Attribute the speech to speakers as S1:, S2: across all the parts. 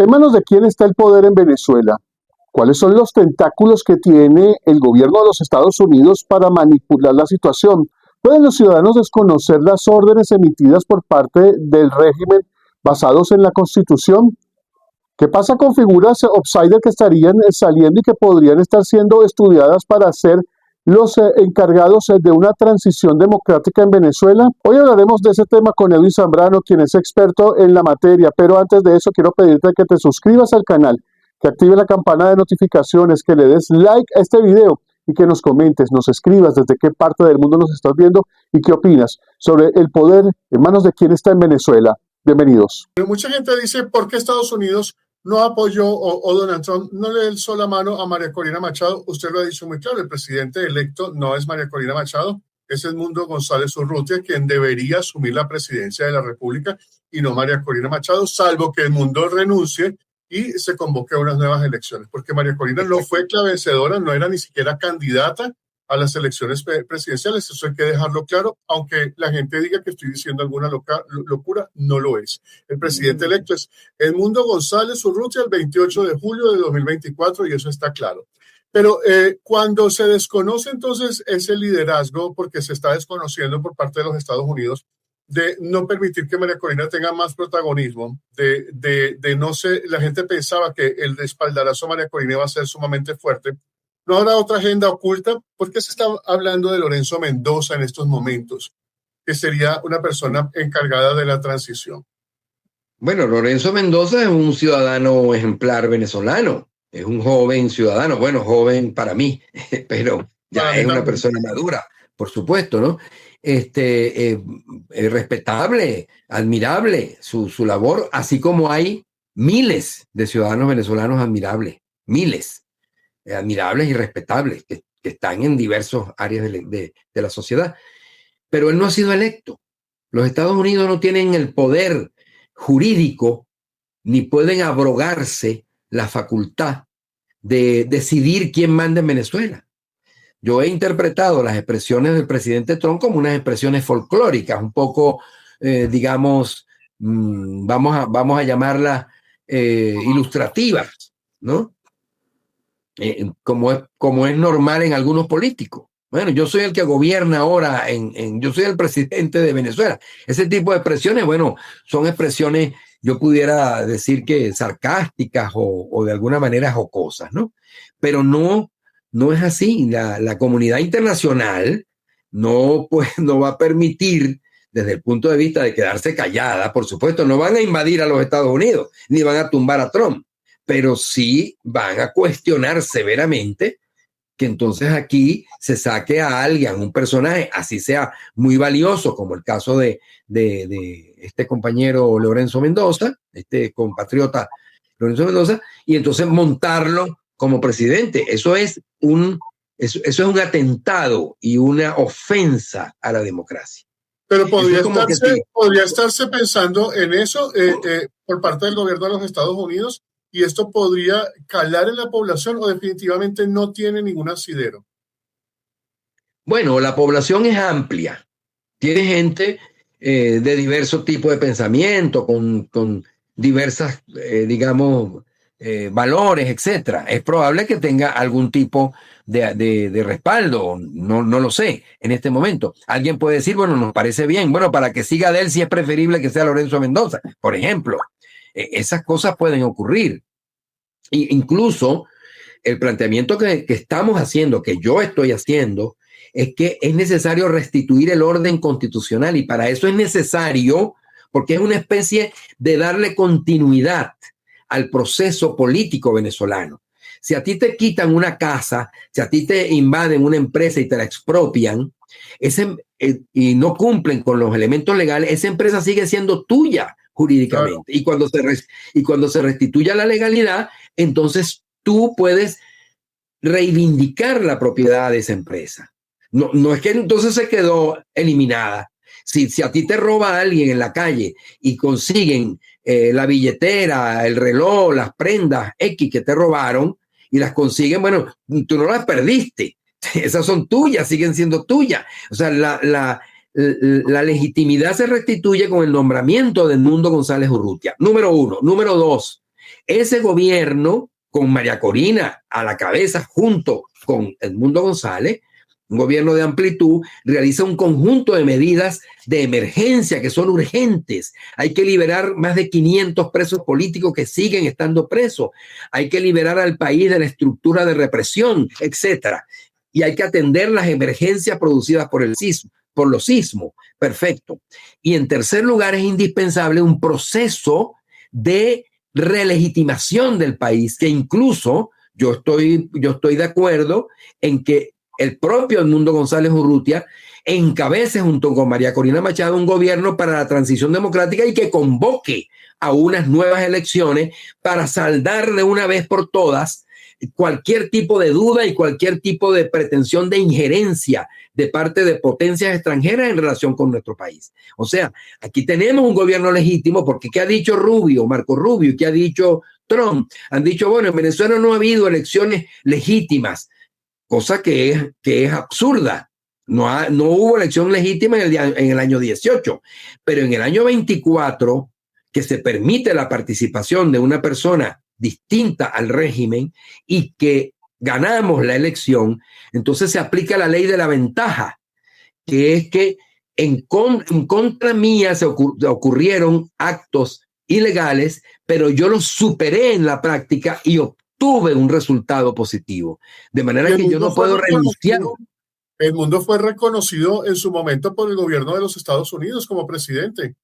S1: ¿En manos de quién está el poder en Venezuela? ¿Cuáles son los tentáculos que tiene el gobierno de los Estados Unidos para manipular la situación? ¿Pueden los ciudadanos desconocer las órdenes emitidas por parte del régimen basados en la Constitución? ¿Qué pasa con figuras outsider que estarían saliendo y que podrían estar siendo estudiadas para ser los encargados de una transición democrática en Venezuela? Hoy hablaremos de ese tema con Edwin Zambrano, quien es experto en la materia, pero antes de eso quiero pedirte que te suscribas al canal, que active la campana de notificaciones, que le des like a este video y que nos comentes, nos escribas desde qué parte del mundo nos estás viendo y qué opinas sobre el poder en manos de quién está en Venezuela. Bienvenidos.
S2: Pero mucha gente dice, ¿por qué Estados Unidos no apoyó o Donald Trump no le alzó la mano a María Corina Machado? Usted lo ha dicho muy claro, el presidente electo no es María Corina Machado, es Edmundo González Urrutia quien debería asumir la presidencia de la República y no María Corina Machado, salvo que Edmundo renuncie y se convoque a unas nuevas elecciones, porque María Corina no fue la vencedora, no era ni siquiera candidata a las elecciones presidenciales, eso hay que dejarlo claro, aunque la gente diga que estoy diciendo alguna locura, no lo es. El presidente electo es Edmundo González Urrutia el 28 de julio de 2024 y eso está claro. Pero cuando se desconoce entonces ese liderazgo, porque se está desconociendo por parte de los Estados Unidos, de no permitir que María Corina tenga más protagonismo, de no ser, la gente pensaba que el espaldarazo a María Corina iba a ser sumamente fuerte. ¿No habrá otra agenda oculta? ¿Por qué se está hablando de Lorenzo Mendoza en estos momentos, que sería una persona encargada de la transición?
S3: Bueno, Lorenzo Mendoza es un ciudadano ejemplar venezolano, es un joven ciudadano, bueno, joven para mí, pero ya es una persona madura, por supuesto, ¿no? Respetable, admirable su labor, así como hay miles de ciudadanos venezolanos admirables, miles. Admirables y respetables que están en diversas áreas de la sociedad. Pero él no ha sido electo. Los Estados Unidos no tienen el poder jurídico ni pueden abrogarse la facultad de decidir quién manda en Venezuela. Yo he interpretado las expresiones del presidente Trump como unas expresiones folclóricas, un poco, digamos, vamos a llamarlas ilustrativas, ¿no? Como es normal en algunos políticos. Bueno, yo soy el que gobierna ahora, yo soy el presidente de Venezuela. Ese tipo de expresiones, bueno, son expresiones, yo pudiera decir que sarcásticas o de alguna manera jocosas, ¿no? Pero no es así. La comunidad internacional no va a permitir, desde el punto de vista de quedarse callada, por supuesto, no van a invadir a los Estados Unidos, ni van a tumbar a Trump, pero sí van a cuestionar severamente que entonces aquí se saque a alguien, un personaje, así sea muy valioso, como el caso de este compañero Lorenzo Mendoza, este compatriota Lorenzo Mendoza, y entonces montarlo como presidente. Eso es un atentado y una ofensa a la democracia.
S2: Pero podría estarse pensando en eso por parte del gobierno de los Estados Unidos, y esto podría calar en la población, o definitivamente no tiene ningún asidero.
S3: Bueno, la población es amplia. Tiene gente de diversos tipos de pensamiento, con diversas, digamos, valores, etcétera. Es probable que tenga algún tipo de respaldo, no lo sé en este momento. Alguien puede decir, bueno, nos parece bien, bueno, para que siga de él, sí es preferible que sea Lorenzo Mendoza, por ejemplo. Esas cosas pueden ocurrir. Incluso el planteamiento que estamos haciendo, que yo estoy haciendo, es que es necesario restituir el orden constitucional, y para eso es necesario, porque es una especie de darle continuidad al proceso político venezolano. Si a ti te quitan una casa, si a ti te invaden una empresa y te la expropian, y no cumplen con los elementos legales, esa empresa sigue siendo tuya jurídicamente. Claro. Y cuando se restituya la legalidad, entonces tú puedes reivindicar la propiedad de esa empresa. No es que entonces se quedó eliminada. Si a ti te roba alguien en la calle y consiguen la billetera, el reloj, las prendas X que te robaron y las consiguen, bueno, tú no las perdiste. Esas son tuyas, siguen siendo tuyas. O sea, la legitimidad se restituye con el nombramiento de Edmundo González Urrutia. Número uno. Número dos, ese gobierno, con María Corina a la cabeza, junto con Edmundo González, un gobierno de amplitud, realiza un conjunto de medidas de emergencia que son urgentes. Hay que liberar más de 500 presos políticos que siguen estando presos. Hay que liberar al país de la estructura de represión, etcétera. Y hay que atender las emergencias producidas por los sismos. Perfecto. Y en tercer lugar, es indispensable un proceso de relegitimación del país, que incluso yo estoy de acuerdo en que el propio Edmundo González Urrutia encabece junto con María Corina Machado un gobierno para la transición democrática y que convoque a unas nuevas elecciones para saldar de una vez por todas cualquier tipo de duda y cualquier tipo de pretensión de injerencia de parte de potencias extranjeras en relación con nuestro país. O sea, aquí tenemos un gobierno legítimo porque ¿qué ha dicho Marco Rubio? ¿Qué ha dicho Trump? Han dicho, bueno, en Venezuela no ha habido elecciones legítimas, cosa que es absurda. No hubo elección legítima en el año 18, pero en el año 24, que se permite la participación de una persona distinta al régimen y que ganamos la elección, entonces se aplica la ley de la ventaja, que es que en contra mía se ocurrieron actos ilegales, pero yo los superé en la práctica y obtuve un resultado positivo. De manera que yo no puedo renunciar.
S2: Edmundo fue reconocido en su momento por el gobierno de los Estados Unidos como presidente.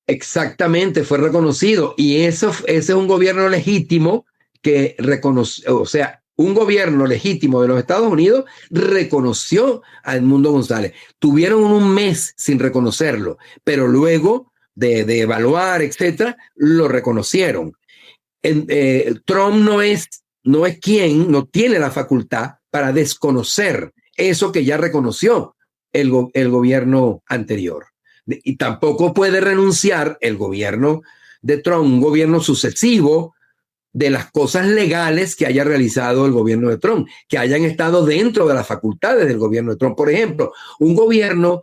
S3: Exactamente, fue reconocido. Y ese es un gobierno legítimo que reconoció, o sea, un gobierno legítimo de los Estados Unidos reconoció a Edmundo González. Tuvieron un mes sin reconocerlo, pero luego de evaluar, etcétera, lo reconocieron. Trump no tiene la facultad para desconocer eso que ya reconoció el gobierno anterior. Y tampoco puede renunciar el gobierno de Trump, un gobierno sucesivo, de las cosas legales que haya realizado el gobierno de Trump, que hayan estado dentro de las facultades del gobierno de Trump. Por ejemplo, un gobierno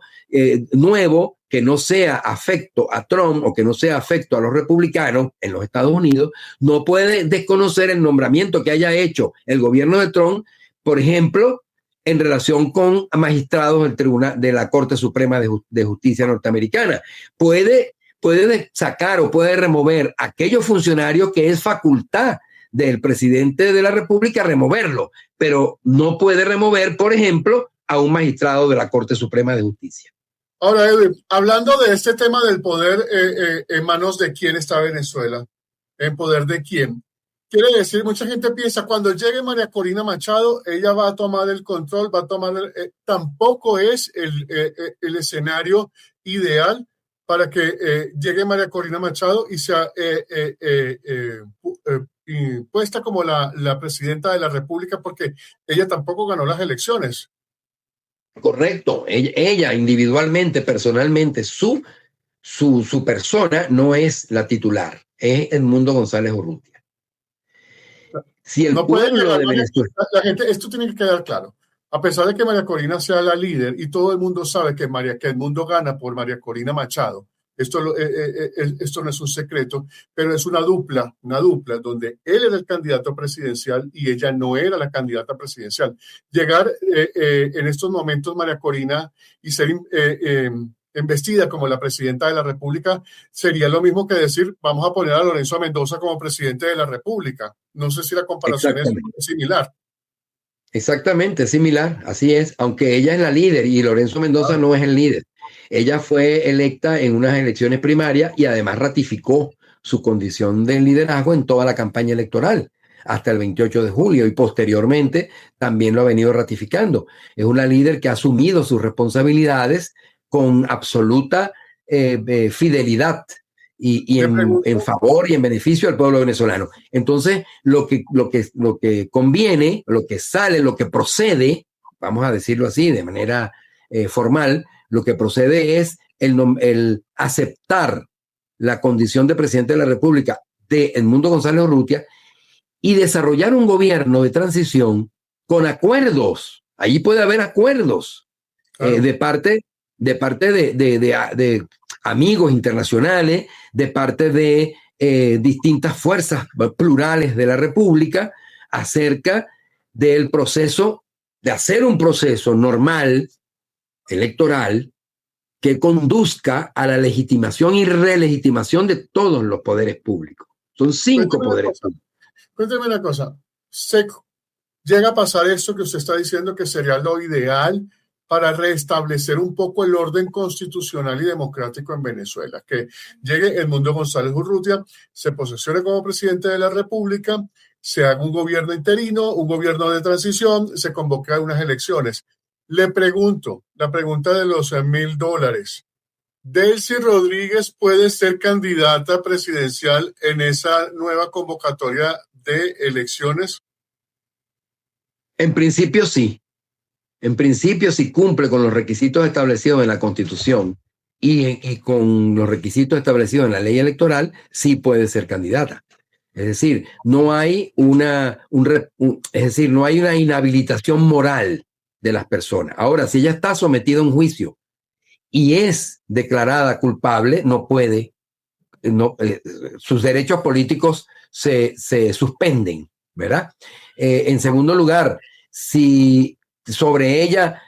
S3: nuevo que no sea afecto a Trump o que no sea afecto a los republicanos en los Estados Unidos, no puede desconocer el nombramiento que haya hecho el gobierno de Trump, por ejemplo, en relación con magistrados del Tribunal de la Corte Suprema de Justicia norteamericana. Puede sacar o puede remover aquellos funcionarios que es facultad del presidente de la República removerlo, pero no puede remover, por ejemplo, a un magistrado de la Corte Suprema de Justicia.
S2: Ahora, Edwin, hablando de este tema del poder, ¿en manos de quién está Venezuela? ¿En poder de quién? Quiere decir, mucha gente piensa, cuando llegue María Corina Machado, ella va a tomar el control, tampoco es el escenario ideal para que llegue María Corina Machado y sea puesta como la presidenta de la República, porque ella tampoco ganó las elecciones.
S3: Correcto. Ella individualmente, personalmente, su persona no es la titular, es Edmundo González Urrutia. Si el
S2: no
S3: pueblo de Venezuela...
S2: La gente, esto tiene que quedar claro. A pesar de que María Corina sea la líder y todo el mundo sabe que Edmundo gana por María Corina Machado, esto no es un secreto, pero es una dupla donde él era el candidato presidencial y ella no era la candidata presidencial. Llegar en estos momentos María Corina y ser embestida como la presidenta de la República sería lo mismo que decir vamos a poner a Lorenzo Mendoza como presidente de la República. No sé si la comparación es similar.
S3: Exactamente, similar, así es, aunque ella es la líder y Lorenzo Mendoza no es el líder. Ella fue electa en unas elecciones primarias y además ratificó su condición de liderazgo en toda la campaña electoral hasta el 28 de julio y posteriormente también lo ha venido ratificando. Es una líder que ha asumido sus responsabilidades con absoluta fidelidad y en favor y en beneficio del pueblo venezolano. Entonces, lo que conviene, lo que sale, lo que procede, vamos a decirlo así de manera formal, lo que procede es el aceptar la condición de presidente de la República de Edmundo González Urrutia y desarrollar un gobierno de transición con acuerdos. Allí puede haber acuerdos de parte de amigos internacionales, de parte de distintas fuerzas plurales de la República acerca del proceso, de hacer un proceso normal, electoral, que conduzca a la legitimación y relegitimación de todos los poderes públicos. Son 5 poderes públicos.
S2: Cuénteme una cosa. Llega a pasar esto que usted está diciendo que sería lo ideal para restablecer un poco el orden constitucional y democrático en Venezuela, que llegue Edmundo González Urrutia, se posesione como presidente de la República, se haga un gobierno interino, un gobierno de transición, se convoque a unas elecciones. Le pregunto, la pregunta de los $1,000. ¿Delcy Rodríguez puede ser candidata presidencial en esa nueva convocatoria de elecciones?
S3: En principio sí. En principio, si cumple con los requisitos establecidos en la Constitución y con los requisitos establecidos en la ley electoral, sí puede ser candidata. Es decir, no hay una inhabilitación moral de las personas. Ahora, si ella está sometida a un juicio y es declarada culpable, no puede, sus derechos políticos se suspenden, ¿verdad? En segundo lugar, si sobre ella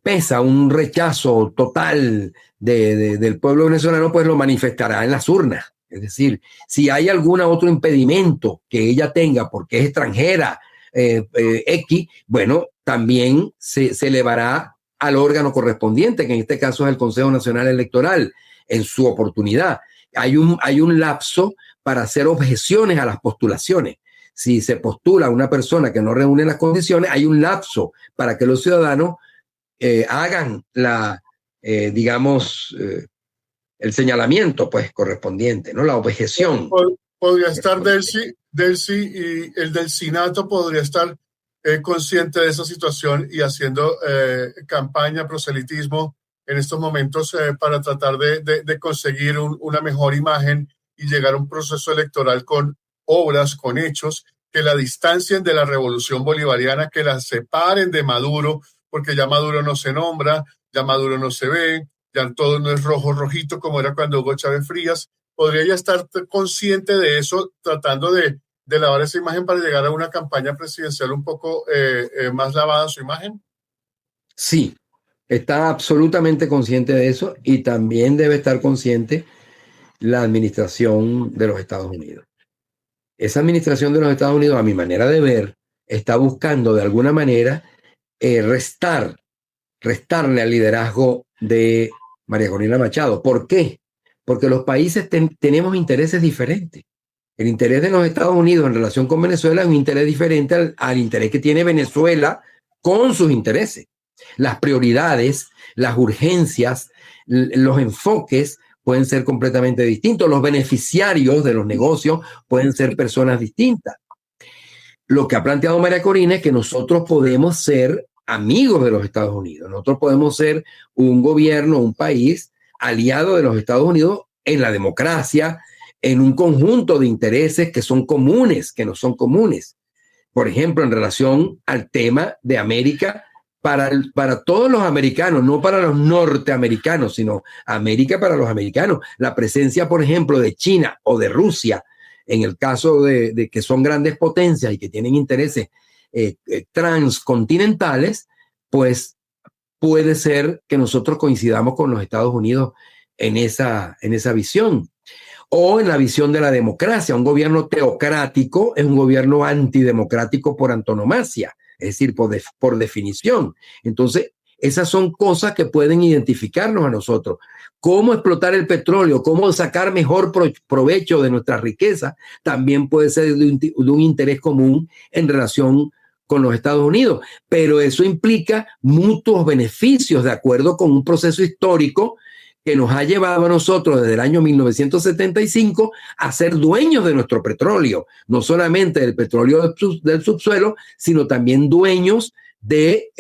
S3: pesa un rechazo total del pueblo venezolano, pues lo manifestará en las urnas. Es decir, si hay algún otro impedimento que ella tenga porque es extranjera, X, bueno, también se elevará al órgano correspondiente, que en este caso es el Consejo Nacional Electoral, en su oportunidad. Hay un lapso para hacer objeciones a las postulaciones. Si se postula una persona que no reúne las condiciones, hay un lapso para que los ciudadanos hagan el señalamiento pues correspondiente, ¿no? La objeción.
S2: Podría estar Delcy y el Delcinato podría estar consciente de esa situación y haciendo campaña, proselitismo en estos momentos para tratar de conseguir una mejor imagen y llegar a un proceso electoral con obras, con hechos, que la distancien de la revolución bolivariana, que la separen de Maduro, porque ya Maduro no se nombra, ya Maduro no se ve, ya todo no es rojo, rojito, como era cuando Hugo Chávez Frías. ¿Podría ella estar consciente de eso, tratando de lavar esa imagen para llegar a una campaña presidencial un poco más lavada su imagen?
S3: Sí, está absolutamente consciente de eso y también debe estar consciente la administración de los Estados Unidos. Esa administración de los Estados Unidos, a mi manera de ver, está buscando de alguna manera restarle al liderazgo de María Corina Machado. ¿Por qué? Porque los países tenemos intereses diferentes. El interés de los Estados Unidos en relación con Venezuela es un interés diferente al interés que tiene Venezuela con sus intereses. Las prioridades, las urgencias, los enfoques pueden ser completamente distintos. Los beneficiarios de los negocios pueden ser personas distintas. Lo que ha planteado María Corina es que nosotros podemos ser amigos de los Estados Unidos. Nosotros podemos ser un gobierno, un país aliado de los Estados Unidos en la democracia, en un conjunto de intereses que son comunes, que no son comunes. Por ejemplo, en relación al tema de América, para todos los americanos, no para los norteamericanos, sino América para los americanos. La presencia, por ejemplo, de China o de Rusia, en el caso de que son grandes potencias y que tienen intereses transcontinentales, pues puede ser que nosotros coincidamos con los Estados Unidos en esa visión. O en la visión de la democracia. Un gobierno teocrático es un gobierno antidemocrático por antonomasia, es decir, por definición. Entonces, esas son cosas que pueden identificarnos a nosotros. Cómo explotar el petróleo, cómo sacar mejor provecho de nuestra riqueza, también puede ser de un interés común en relación con los Estados Unidos. Pero eso implica mutuos beneficios de acuerdo con un proceso histórico que nos ha llevado a nosotros desde el año 1975 a ser dueños de nuestro petróleo, no solamente del petróleo del subsuelo, sino también dueños de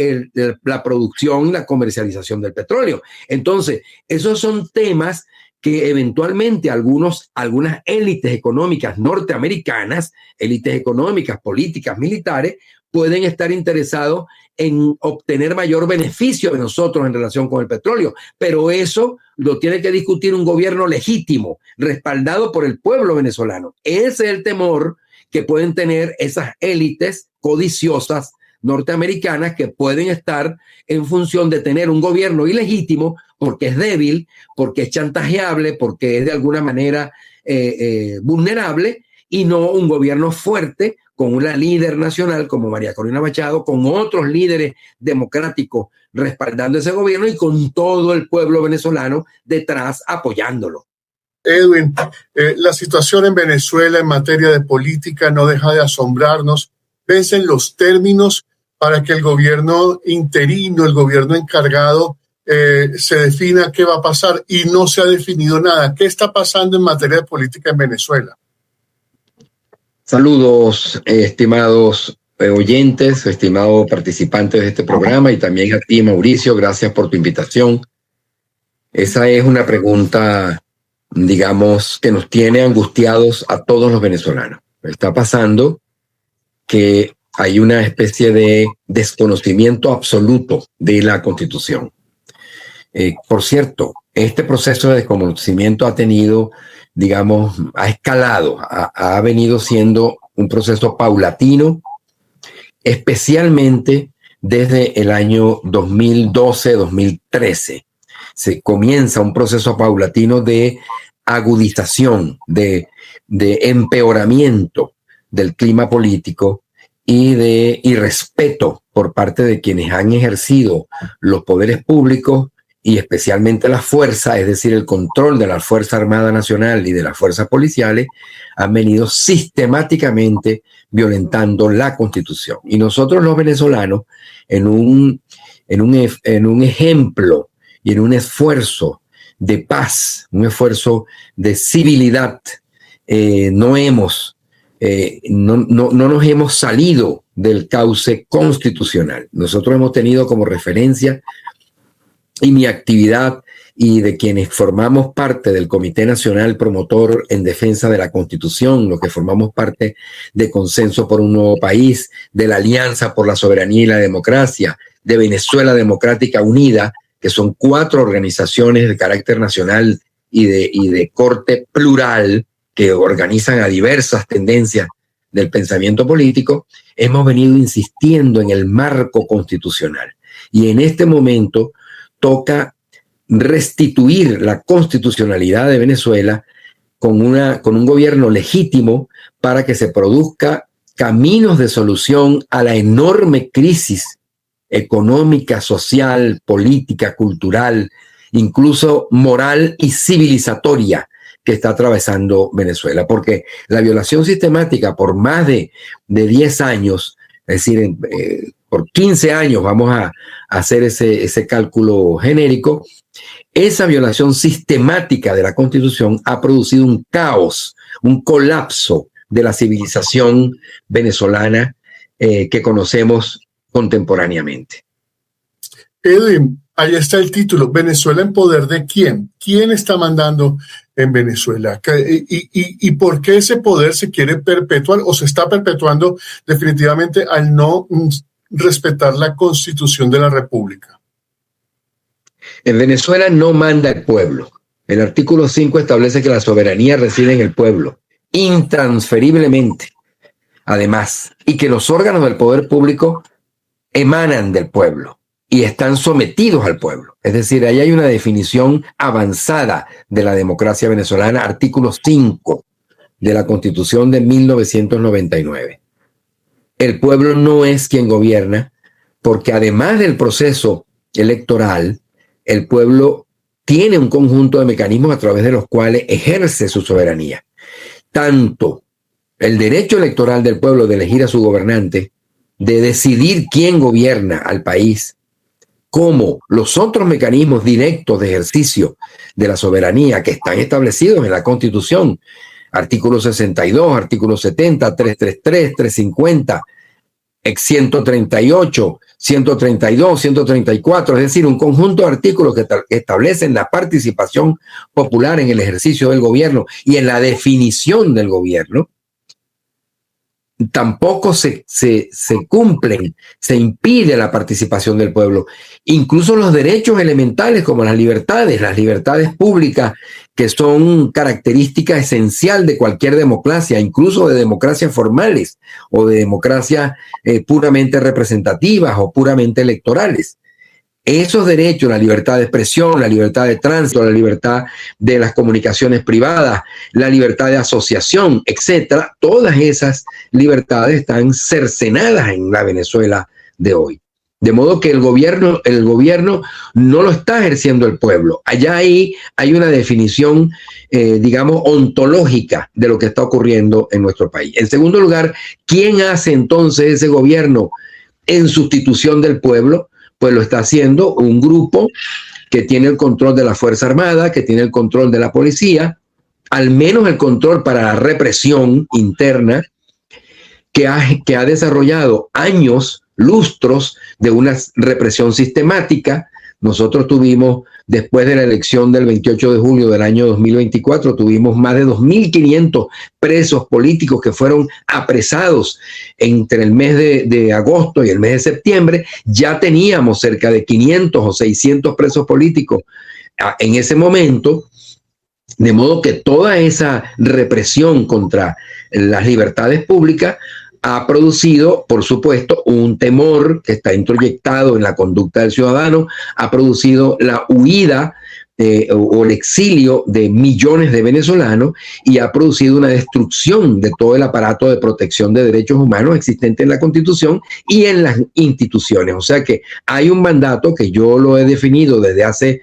S3: la producción y la comercialización del petróleo. Entonces, esos son temas que eventualmente algunas élites económicas norteamericanas, élites económicas, políticas, militares, pueden estar interesados en obtener mayor beneficio de nosotros en relación con el petróleo. Pero eso lo tiene que discutir un gobierno legítimo, respaldado por el pueblo venezolano. Ese es el temor que pueden tener esas élites codiciosas norteamericanas que pueden estar en función de tener un gobierno ilegítimo porque es débil, porque es chantajeable, porque es de alguna manera vulnerable, y no un gobierno fuerte con una líder nacional como María Corina Machado, con otros líderes democráticos respaldando ese gobierno y con todo el pueblo venezolano detrás apoyándolo.
S2: Edwin, la situación en Venezuela en materia de política no deja de asombrarnos. Vencen los términos para que el gobierno interino, el gobierno encargado, se defina qué va a pasar, y no se ha definido nada. ¿Qué está pasando en materia de política en Venezuela?
S3: Saludos, estimados oyentes, estimados participantes de este programa, y también a ti, Mauricio, gracias por tu invitación. Esa es una pregunta, digamos, que nos tiene angustiados a todos los venezolanos. Está pasando que hay una especie de desconocimiento absoluto de la Constitución. Por cierto, este proceso de desconocimiento ha tenido, digamos, ha escalado, ha venido siendo un proceso paulatino, especialmente desde el año 2012-2013. Se comienza un proceso paulatino de agudización, de empeoramiento del clima político y de irrespeto por parte de quienes han ejercido los poderes públicos y especialmente la fuerza, es decir, el control de la Fuerza Armada Nacional y de las fuerzas policiales, han venido sistemáticamente violentando la Constitución. Y nosotros los venezolanos, en un ejemplo y en un esfuerzo de paz, un esfuerzo de civilidad, no nos hemos salido del cauce constitucional. Nosotros hemos tenido como referencia, y mi actividad y de quienes formamos parte del Comité Nacional Promotor en Defensa de la Constitución, los que formamos parte de Consenso por un Nuevo País, de la Alianza por la Soberanía y la Democracia, de Venezuela Democrática Unida, que son 4 organizaciones de carácter nacional y de corte plural que organizan a diversas tendencias del pensamiento político, hemos venido insistiendo en el marco constitucional. Y en este momento toca restituir la constitucionalidad de Venezuela con un gobierno legítimo para que se produzca caminos de solución a la enorme crisis económica, social, política, cultural, incluso moral y civilizatoria que está atravesando Venezuela. Porque la violación sistemática por más de 10 años, es decir, por 15 años, vamos a hacer ese cálculo genérico, esa violación sistemática de la Constitución ha producido un caos, un colapso de la civilización venezolana que conocemos contemporáneamente.
S2: Edwin, ahí está el título. ¿Venezuela en poder de quién? ¿Quién está mandando en Venezuela? ¿Y por qué ese poder se quiere perpetuar o se está perpetuando definitivamente al no respetar la Constitución de la República?
S3: En Venezuela no manda el pueblo. El artículo 5 establece que la soberanía reside en el pueblo, intransferiblemente, además, y que los órganos del poder público emanan del pueblo y están sometidos al pueblo. Es decir, ahí hay una definición avanzada de la democracia venezolana, artículo 5 de la Constitución de 1999. El pueblo no es quien gobierna, porque además del proceso electoral, el pueblo tiene un conjunto de mecanismos a través de los cuales ejerce su soberanía. Tanto el derecho electoral del pueblo de elegir a su gobernante, de decidir quién gobierna al país, como los otros mecanismos directos de ejercicio de la soberanía que están establecidos en la Constitución, artículo 62, artículo 70, 333, 350, 138, 132, 134, es decir, un conjunto de artículos que establecen la participación popular en el ejercicio del gobierno y en la definición del gobierno. tampoco se cumplen, se impide la participación del pueblo. Incluso los derechos elementales como las libertades públicas, que son característica esencial de cualquier democracia, incluso de democracias formales o de democracias puramente representativas o puramente electorales. Esos derechos, la libertad de expresión, la libertad de tránsito, la libertad de las comunicaciones privadas, la libertad de asociación, etcétera, todas esas libertades están cercenadas en la Venezuela de hoy. De modo que el gobierno no lo está ejerciendo el pueblo. Allá hay una definición, digamos, ontológica de lo que está ocurriendo en nuestro país. En segundo lugar, ¿quién hace entonces ese gobierno en sustitución del pueblo? Pues lo está haciendo un grupo que tiene el control de la Fuerza Armada, que tiene el control de la policía, al menos el control para la represión interna, que ha desarrollado años, lustros de una represión sistemática. Nosotros tuvimos, después de la elección del 28 de julio del año 2024, tuvimos más de 2.500 presos políticos que fueron apresados entre el mes de agosto y el mes de septiembre. Ya teníamos cerca de 500 o 600 presos políticos en ese momento, de modo que toda esa represión contra las libertades públicas ha producido, por supuesto, un temor que está introyectado en la conducta del ciudadano, ha producido la huida o el exilio de millones de venezolanos y ha producido una destrucción de todo el aparato de protección de derechos humanos existente en la Constitución y en las instituciones. O sea que hay un mandato que yo lo he definido desde hace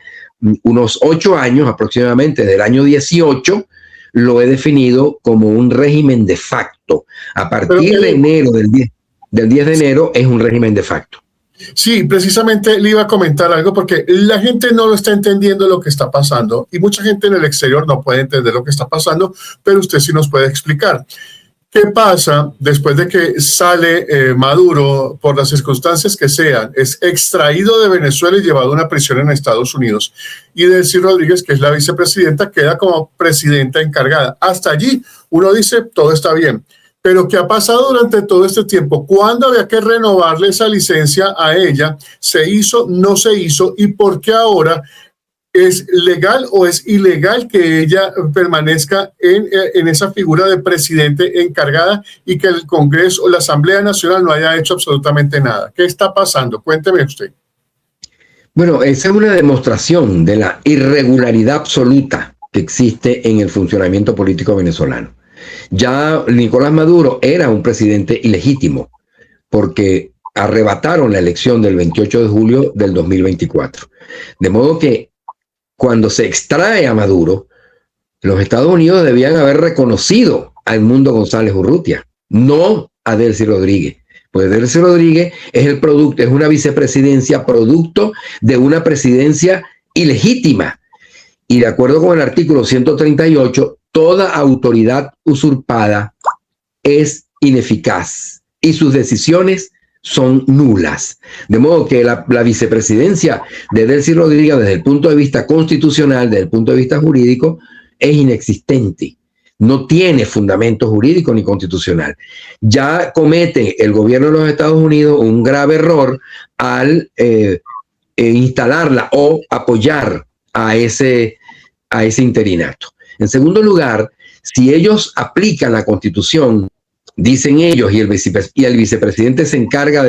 S3: unos 8 años aproximadamente, del año 18, lo he definido como un régimen de facto. A partir de enero, del 10 de enero, es un régimen de facto.
S2: Sí, precisamente le iba a comentar algo porque la gente no lo está entendiendo lo que está pasando y mucha gente en el exterior no puede entender lo que está pasando, pero usted sí nos puede explicar. ¿Qué pasa después de que sale Maduro, por las circunstancias que sean, es extraído de Venezuela y llevado a una prisión en Estados Unidos? Y Delcy Rodríguez, que es la vicepresidenta, queda como presidenta encargada. Hasta allí uno dice, todo está bien. Pero ¿qué ha pasado durante todo este tiempo? ¿Cuándo había que renovarle esa licencia a ella? ¿Se hizo? ¿No se hizo? ¿Y por qué ahora es legal o es ilegal que ella permanezca en esa figura de presidente encargada y que el Congreso o la Asamblea Nacional no haya hecho absolutamente nada? ¿Qué está pasando? Cuénteme usted.
S3: Bueno, esa es una demostración de la irregularidad absoluta que existe en el funcionamiento político venezolano. Ya Nicolás Maduro era un presidente ilegítimo porque arrebataron la elección del 28 de julio del 2024. De modo que cuando se extrae a Maduro, los Estados Unidos debían haber reconocido a Edmundo González Urrutia, no a Delcy Rodríguez. Pues Delcy Rodríguez es el producto, es una vicepresidencia producto de una presidencia ilegítima. Y de acuerdo con el artículo 138, toda autoridad usurpada es ineficaz y sus decisiones son nulas. De modo que la vicepresidencia de Delcy Rodríguez, desde el punto de vista constitucional, desde el punto de vista jurídico, es inexistente. No tiene fundamento jurídico ni constitucional. Ya comete el gobierno de los Estados Unidos un grave error al instalarla o apoyar a ese interinato. En segundo lugar, si ellos aplican la Constitución, dicen ellos, y el vicepresidente se encarga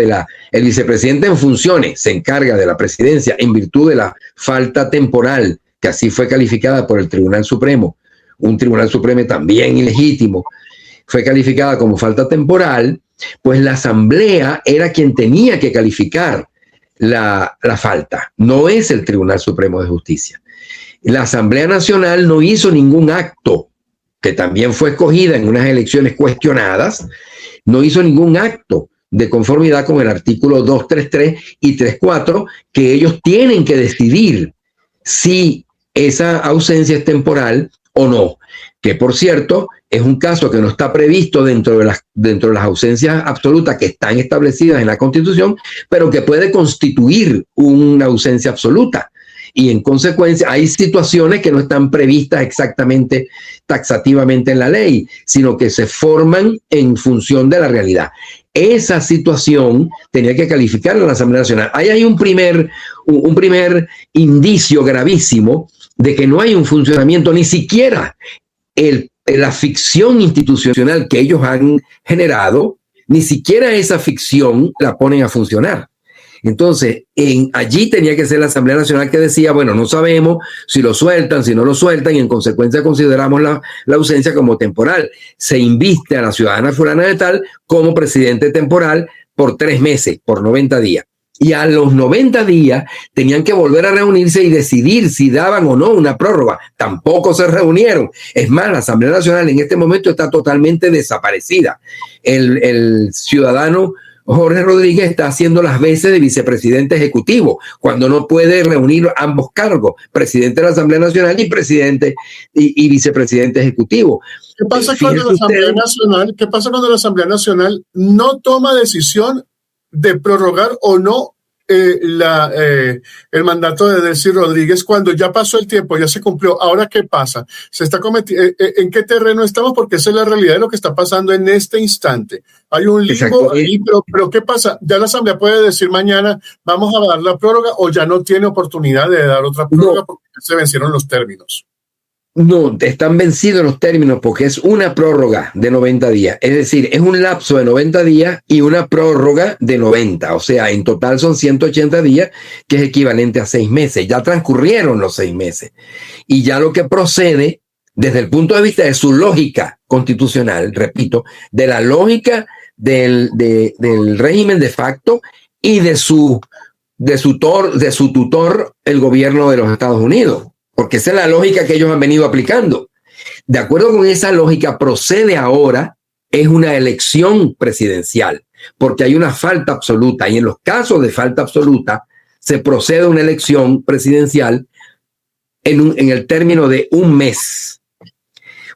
S3: el vicepresidente en funciones se encarga de la presidencia en virtud de la falta temporal, que así fue calificada por el Tribunal Supremo, un Tribunal Supremo también ilegítimo, fue calificada como falta temporal, pues la Asamblea era quien tenía que calificar la falta, no es el Tribunal Supremo de Justicia. La Asamblea Nacional no hizo ningún acto, que también fue escogida en unas elecciones cuestionadas, no hizo ningún acto de conformidad con el artículo 233 y 34, que ellos tienen que decidir si esa ausencia es temporal o no, que por cierto es un caso que no está previsto dentro de las ausencias absolutas que están establecidas en la Constitución, pero que puede constituir una ausencia absoluta. y en consecuencia hay situaciones que no están previstas exactamente, taxativamente en la ley, sino que se forman en función de la realidad. Esa situación tenía que calificar a la Asamblea Nacional. Ahí hay un primer indicio gravísimo de que no hay un funcionamiento, ni siquiera la ficción institucional que ellos han generado, ni siquiera esa ficción la ponen a funcionar. Entonces, allí tenía que ser la Asamblea Nacional que decía, bueno, no sabemos si lo sueltan, si no lo sueltan, y en consecuencia consideramos la ausencia como temporal. Se inviste a la ciudadana fulana de tal como presidente temporal por 3 meses, por 90 días. Y a los 90 días tenían que volver a reunirse y decidir si daban o no una prórroga. Tampoco se reunieron. Es más, la Asamblea Nacional en este momento está totalmente desaparecida. El ciudadano Jorge Rodríguez está haciendo las veces de vicepresidente ejecutivo, cuando no puede reunir ambos cargos, presidente de la Asamblea Nacional y presidente y vicepresidente ejecutivo.
S2: ¿Qué pasa cuando la Asamblea Nacional no toma decisión de prorrogar o no el mandato de Delcy Rodríguez cuando ya pasó el tiempo, ya se cumplió? Ahora, ¿qué pasa? ¿En qué terreno estamos? Porque esa es la realidad de lo que está pasando en este instante. Hay un limbo ahí, pero ¿qué pasa? Ya la Asamblea puede decir mañana vamos a dar la prórroga, o ya no tiene oportunidad de dar otra prórroga porque se vencieron los términos.
S3: No, están vencidos los términos porque es una prórroga de 90 días. Es decir, es un lapso de 90 días y una prórroga de 90. O sea, en total son 180 días, que es equivalente a 6 meses. Ya transcurrieron los 6 meses. Y ya lo que procede, desde el punto de vista de su lógica constitucional, repito, de la lógica del régimen de facto y de su tutor, el gobierno de los Estados Unidos. Porque esa es la lógica que ellos han venido aplicando. De acuerdo con esa lógica, procede ahora, es una elección presidencial, porque hay una falta absoluta, y en los casos de falta absoluta, se procede a una elección presidencial en el término de 1 mes.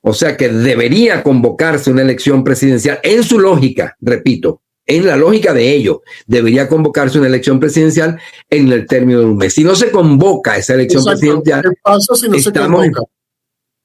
S3: O sea que debería convocarse una elección presidencial en su lógica, repito, en la lógica de ellos, debería convocarse una elección presidencial en el término de 1 mes. Si no se convoca esa elección presidencial,
S2: ¿qué pasa si no se convoca?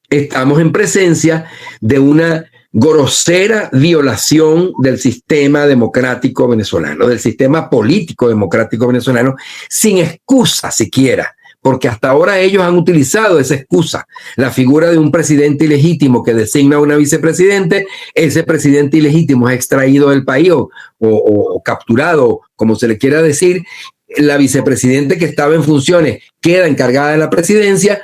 S3: Estamos en presencia de una grosera violación del sistema democrático venezolano, del sistema político democrático venezolano, sin excusa siquiera, porque hasta ahora ellos han utilizado esa excusa, la figura de un presidente ilegítimo que designa a una vicepresidente. Ese presidente ilegítimo es extraído del país o capturado, como se le quiera decir. La vicepresidente que estaba en funciones queda encargada de la presidencia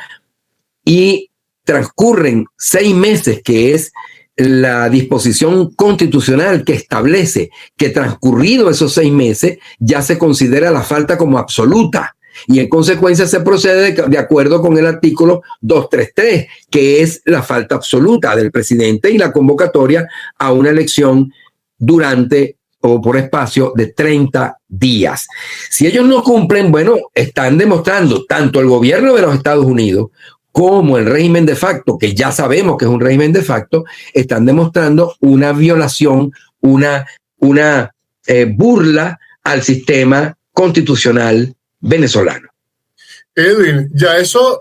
S3: y transcurren 6 meses, que es la disposición constitucional que establece que transcurrido esos 6 meses ya se considera la falta como absoluta. Y en consecuencia se procede de acuerdo con el artículo 233, que es la falta absoluta del presidente y la convocatoria a una elección durante o por espacio de 30 días. Si ellos no cumplen, bueno, están demostrando, tanto el gobierno de los Estados Unidos como el régimen de facto, que ya sabemos que es un régimen de facto, están demostrando una violación, una burla al sistema constitucional venezolano.
S2: Edwin, ya eso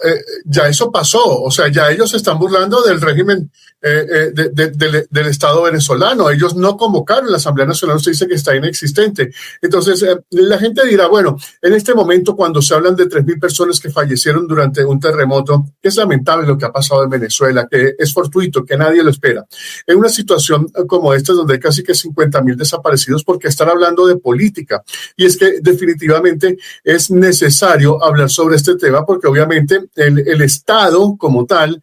S2: pasó. O sea, ya ellos se están burlando del régimen del Estado venezolano. Ellos no convocaron la Asamblea Nacional. Usted dice que está inexistente. Entonces, la gente dirá, bueno, en este momento, cuando se hablan de 3.000 personas que fallecieron durante un terremoto, es lamentable lo que ha pasado en Venezuela, que es fortuito, que nadie lo espera. En una situación como esta, donde hay casi que 50.000 desaparecidos, porque están hablando de política. Y es que definitivamente es necesario hablar sobre este tema, porque obviamente el Estado como tal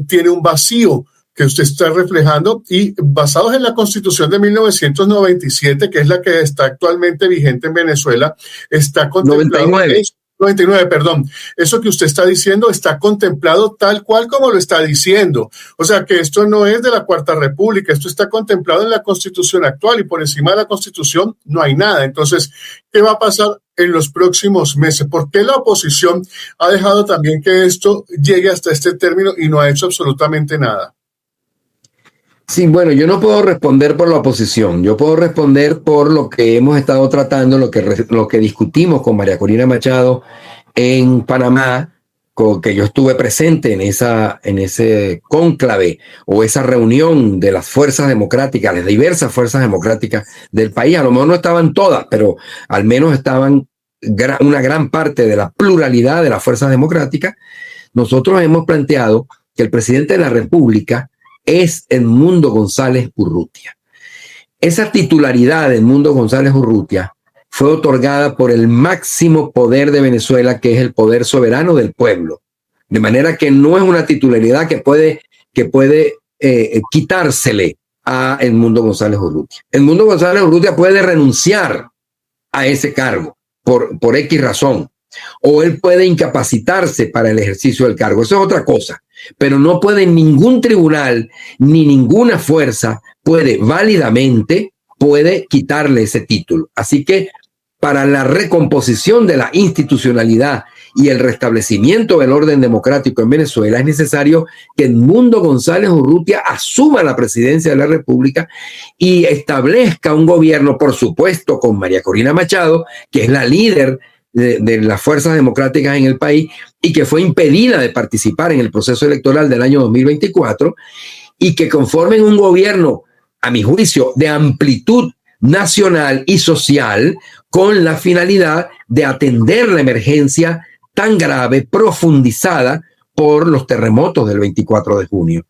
S2: tiene un vacío que usted está reflejando, y basados en la Constitución de 1997, que es la que está actualmente vigente en Venezuela, está contemplado 99, perdón. Eso que usted está diciendo está contemplado tal cual como lo está diciendo. O sea que esto no es de la Cuarta República, esto está contemplado en la Constitución actual, y por encima de la Constitución no hay nada. Entonces, ¿qué va a pasar en los próximos meses? ¿Por qué la oposición ha dejado también que esto llegue hasta este término y no ha hecho absolutamente nada?
S3: Sí, bueno, yo no puedo responder por la oposición, yo puedo responder por lo que hemos estado tratando, lo que discutimos con María Corina Machado en Panamá, que yo estuve presente en ese cónclave o esa reunión de las fuerzas democráticas, las diversas fuerzas democráticas del país. A lo mejor no estaban todas, pero al menos estaban una gran parte de la pluralidad de las fuerzas democráticas. Nosotros hemos planteado que el presidente de la República es Edmundo González Urrutia. Esa titularidad de Edmundo González Urrutia fue otorgada por el máximo poder de Venezuela, que es el poder soberano del pueblo. De manera que no es una titularidad que puede quitársele a Edmundo González Urrutia. Edmundo González Urrutia puede renunciar a ese cargo por X razón, o él puede incapacitarse para el ejercicio del cargo. Eso es otra cosa. Pero no puede ningún tribunal ni ninguna fuerza válidamente quitarle ese título. Así que para la recomposición de la institucionalidad y el restablecimiento del orden democrático en Venezuela es necesario que Edmundo González Urrutia asuma la presidencia de la República y establezca un gobierno, por supuesto, con María Corina Machado, que es la líder de las fuerzas democráticas en el país y que fue impedida de participar en el proceso electoral del año 2024, y que conformen un gobierno, a mi juicio, de amplitud nacional y social, con la finalidad de atender la emergencia tan grave, profundizada por los terremotos del 24 de junio.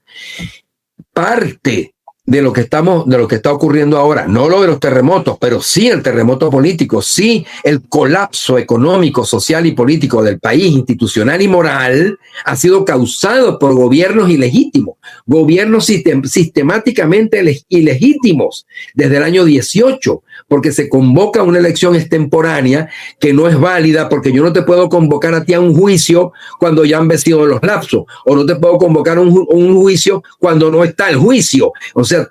S3: Parte de lo que está ocurriendo ahora, no lo de los terremotos, pero sí el terremoto político, sí el colapso económico, social y político del país, institucional y moral, ha sido causado por gobiernos ilegítimos, gobiernos sistemáticamente ilegítimos desde el año 18, porque se convoca una elección extemporánea que no es válida, porque yo no te puedo convocar a ti a un juicio cuando ya han vencido los lapsos, o no te puedo convocar a un juicio cuando no está el juicio. O sea,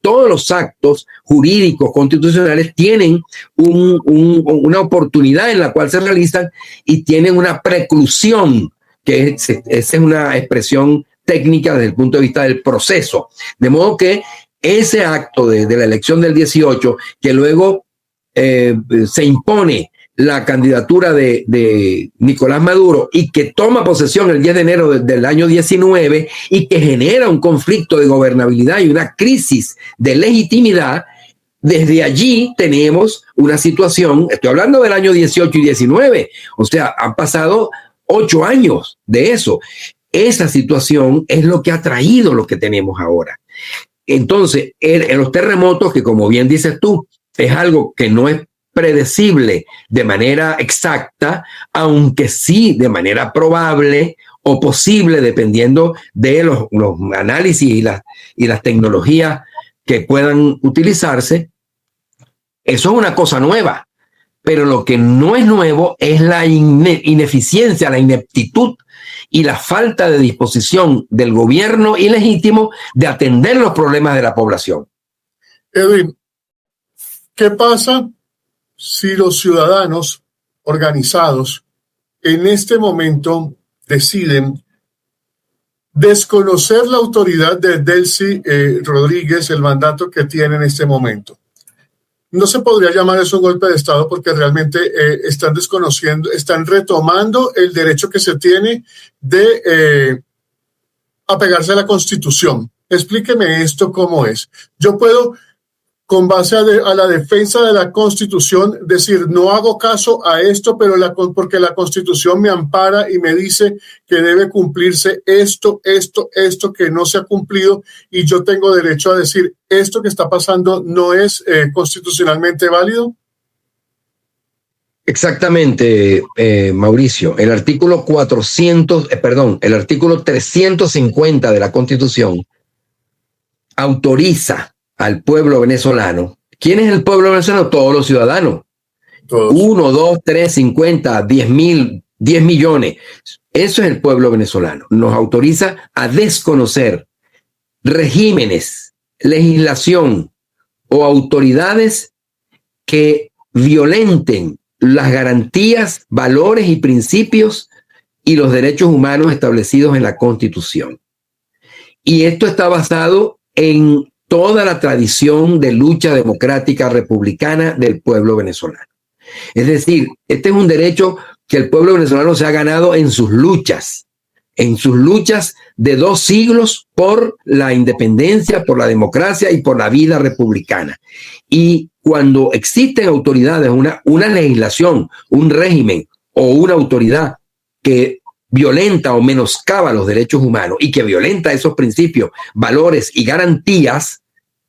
S3: todos los actos jurídicos constitucionales tienen una oportunidad en la cual se realizan y tienen una preclusión, que esa es una expresión técnica desde el punto de vista del proceso. De modo que ese acto de la elección del 18, que luego se impone la candidatura de Nicolás Maduro y que toma posesión el 10 de enero del año 19 y que genera un conflicto de gobernabilidad y una crisis de legitimidad, desde allí tenemos una situación, estoy hablando del año 18 y 19, o sea, han pasado 8 años de eso. Esa situación es lo que ha traído lo que tenemos ahora. Entonces, en los terremotos, que como bien dices tú, es algo que no es predecible de manera exacta, aunque sí de manera probable o posible, dependiendo de los análisis y las tecnologías que puedan utilizarse. Eso es una cosa nueva, pero lo que no es nuevo es la ineficiencia, la ineptitud y la falta de disposición del gobierno ilegítimo de atender los problemas de la población.
S2: Edwin, ¿qué pasa si los ciudadanos organizados en este momento deciden desconocer la autoridad de Delcy Rodríguez, el mandato que tiene en este momento? No se podría llamar eso un golpe de Estado, porque realmente están desconociendo, están retomando el derecho que se tiene de apegarse a la Constitución. Explíqueme esto cómo es. Yo puedo, con base a la defensa de la Constitución, decir, no hago caso a esto, pero porque la Constitución me ampara y me dice que debe cumplirse esto que no se ha cumplido, y yo tengo derecho a decir, esto que está pasando no es constitucionalmente válido.
S3: Exactamente, Mauricio. El artículo 350 de la Constitución autoriza al pueblo venezolano. ¿Quién es el pueblo venezolano? Todos los ciudadanos. Todos. 1, 2, 3, 50, 10,000, 10 millones. Eso es el pueblo venezolano. Nos autoriza a desconocer regímenes, legislación o autoridades que violenten las garantías, valores y principios y los derechos humanos establecidos en la Constitución. Y esto está basado en toda la tradición de lucha democrática republicana del pueblo venezolano. Es decir, este es un derecho que el pueblo venezolano se ha ganado en sus luchas de 2 siglos por la independencia, por la democracia y por la vida republicana. Y cuando existen autoridades, una legislación, un régimen o una autoridad que violenta o menoscaba los derechos humanos y que violenta esos principios, valores y garantías,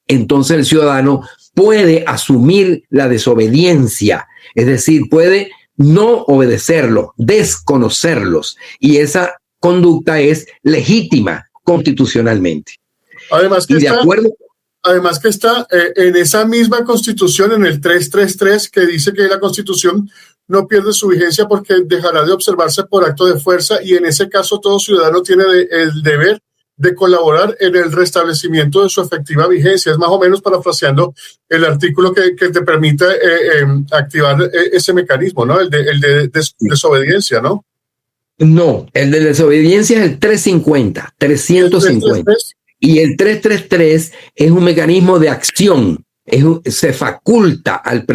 S3: entonces el ciudadano puede asumir la desobediencia, es decir, puede no obedecerlos, desconocerlos, y esa conducta es legítima constitucionalmente.
S2: Además que
S3: y de
S2: está,
S3: acuerdo,
S2: además que está en esa misma Constitución, en el 333, que dice que la Constitución no pierde su vigencia porque dejará de observarse por acto de fuerza, y en ese caso todo ciudadano tiene el deber de colaborar en el restablecimiento de su efectiva vigencia. Es más o menos parafraseando el artículo que te permite activar ese mecanismo, ¿no? El de desobediencia, ¿no?
S3: no, el de desobediencia es el 350, 350. Y el 333 es un mecanismo de acción. Se faculta al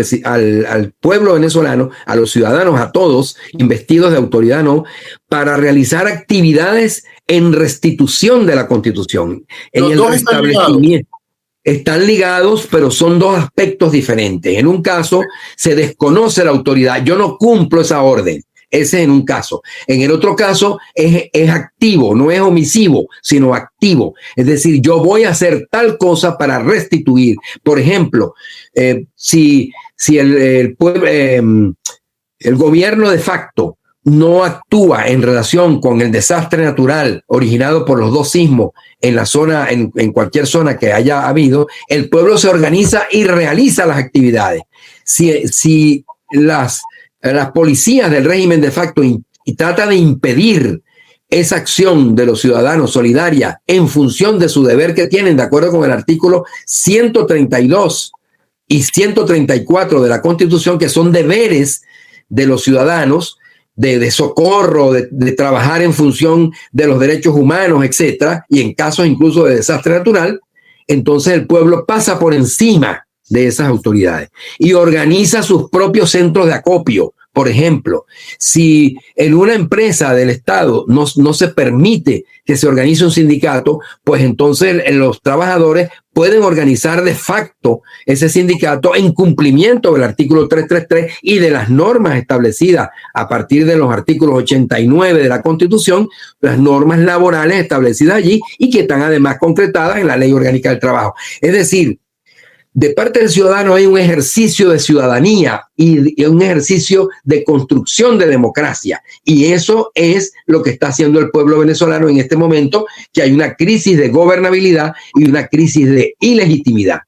S3: pueblo venezolano, a los ciudadanos, a todos, investidos de autoridad, ¿no?, para realizar actividades en restitución de la Constitución, en el restablecimiento. Están ligados, pero son 2 aspectos diferentes. En un caso, se desconoce la autoridad. Yo no cumplo esa orden. Ese es en un caso. En el otro caso es activo, no es omisivo, sino activo. Es decir, yo voy a hacer tal cosa para restituir. Por ejemplo, si el gobierno de facto no actúa en relación con el desastre natural originado por los 2 sismos en la zona, en cualquier zona que haya habido, el pueblo se organiza y realiza las actividades. Si las policías del régimen de facto y trata de impedir esa acción de los ciudadanos solidaria en función de su deber que tienen, de acuerdo con el artículo 132 y 134 de la Constitución, que son deberes de los ciudadanos de socorro, de trabajar en función de los derechos humanos, etcétera, y en casos incluso de desastre natural, entonces el pueblo pasa por encima de esas autoridades y organiza sus propios centros de acopio. Por ejemplo, si en una empresa del Estado no se permite que se organice un sindicato, pues entonces los trabajadores pueden organizar de facto ese sindicato en cumplimiento del artículo 333 y de las normas establecidas a partir de los artículos 89 de la Constitución, las normas laborales establecidas allí y que están además concretadas en la Ley Orgánica del Trabajo. Es decir, de parte del ciudadano hay un ejercicio de ciudadanía y un ejercicio de construcción de democracia. Y eso es lo que está haciendo el pueblo venezolano en este momento, que hay una crisis de gobernabilidad y una crisis de ilegitimidad.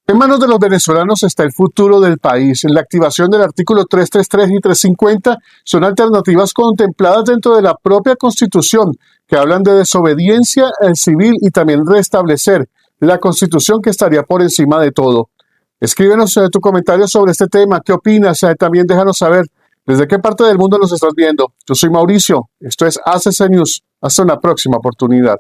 S1: En manos de los venezolanos está el futuro del país. En la activación del artículo 333 y 350 son alternativas contempladas dentro de la propia Constitución, que hablan de desobediencia civil y también restablecer la Constitución, que estaría por encima de todo. Escríbenos tu comentario sobre este tema. ¿Qué opinas? También déjanos saber desde qué parte del mundo nos estás viendo. Yo soy Mauricio. Esto es ACC News. Hasta una próxima oportunidad.